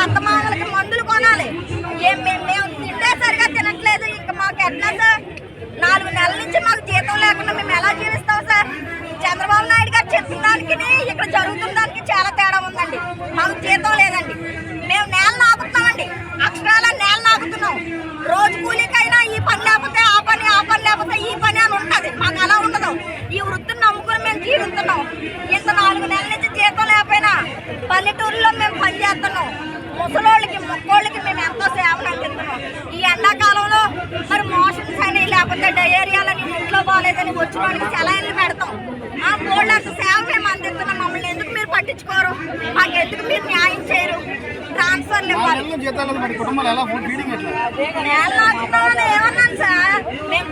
అత్తమామలకి మందులు కొనాలి. మేము తింటే సరిగా తినట్లేదు. ఇంకా మాకు ఎట్లా సార్? 4 నెలల నుంచి మాకు జీతం లేకుండా మేము ఎలా జీవిస్తాం సార్? చంద్రబాబు నాయుడు గారు చెప్పిన దానికి ఇక్కడ జరుగుతున్న దానికి చాలా తేడా ఉందండి. మాకు జీతం లేదండి. మేము నేల నాకుతున్నామండి, అక్షరాల నేల నాకుతున్నాం. రోజు కూలీకైనా ఈ పని లేకపోతే ఆ పని, ఆ పని లేకపోతే ఈ పని అని ఉంటుంది. మాకు అలా ఉండదు. ఈ వృత్తిని నమ్ముకుని మేము జీవిస్తున్నాం. ఇంత 4 నెలల నుంచి జీతం లేకపోయినా పల్లెటూరులో మేము పని చేస్తున్నాం. ముసలోళ్ళకి మొక్కోళ్ళకి మేము ఎంతో సేవలు అందిస్తున్నాం. ఈ ఎండాకాలంలో మరి మోషన్స్ అని లేకపోతే డయేరియాలని ఇంట్లో బాగాలేదని వచ్చిన వాళ్ళకి సెలైన్లు పెడతాం. ఆ బోర్డు సేవ మేము అందిస్తున్నాం. మమ్మల్ని ఎందుకు మీరు పట్టించుకోరు? మాకు ఎందుకు మీరు న్యాయం చేయరు? ట్రాన్స్ఫర్లు ఇవ్వాలి. ఏమన్నాను సార్? మేము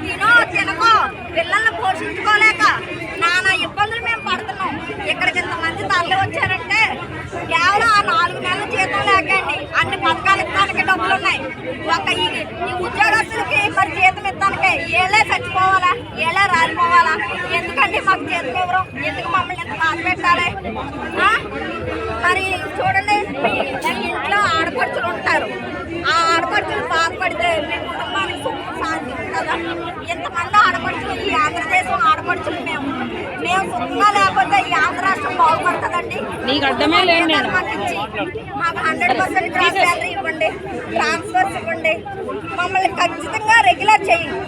తినకో పిల్లల్ని పోషించుకోలేక నానా ఇబ్బందులు మేము పడుతున్నాం. ఇక్కడికి ఇంతమంది తరలి వచ్చారంటే కేవలం ఆ 4 నెలల జీతం లేకండి. అన్ని పథకాలు ఇస్తానికి డబ్బులు ఉన్నాయి. ఒక ఈ ఉద్యోగస్తులకి మరి జీతం ఇస్తానికి ఏళ్ళే చచ్చిపోవాలా, ఏళ్ళే రాలిపోవాలా? ఎందుకండి మాకు జీతం ఎవరు? ఎందుకు మమ్మల్ని ఎంత బాధ పెట్టాలి? మరి చూడండి, ఇంట్లో ఆడపడుచులు ఉంటారు. ఆ ఆడపడుచులు బాధపడితే మీ కుటుంబానికి సుఖం శాంతి ఉంటుందా? ఇంతమంది ఆడపడుచులు, ఈ ఆంధ్రదేశం ఆడపడుచులు మేము సుఖంగా లేకపోతే ఈ ఆంధ్ర రాష్ట్రం బాగుపడుతుందండి. మాకు 100% గ్రాస్ శాలరీ ఇవ్వండి, ట్రాన్స్ఫర్స్ ఇవ్వండి, మమ్మల్ని ఖచ్చితంగా రెగ్యులర్ చేయండి.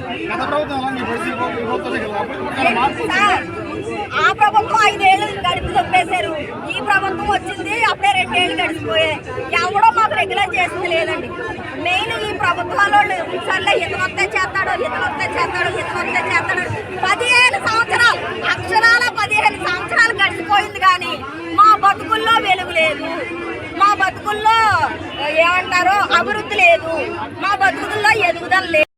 ఆ ప్రభుత్వం 5 ఏళ్ళు గడిపి తప్పేశారు. ఈ ప్రభుత్వం వచ్చింది అప్పుడే 2 ఏళ్ళు గడిచిపోయాయి. ఎవడో మాకు రెగ్యులర్ చేసింది లేదండి. మెయిన్ ఈ ప్రభుత్వాలు సర్లే ఇతనొస్తే చేస్తాడు, ఇతనొస్తే చేస్తాడు, ఇతనొస్తే చేస్తాడు. 15 సంవత్సరాలు, అక్షరాల 15 సంవత్సరాలు గడిచిపోయింది కానీ మా బతుకుల్లో వెలుగు లేదు. మా బతుకుల్లో ఏమంటారో అభివృద్ధి లేదు. మా బతుకుల్లో ఎదుగుదల లేదు.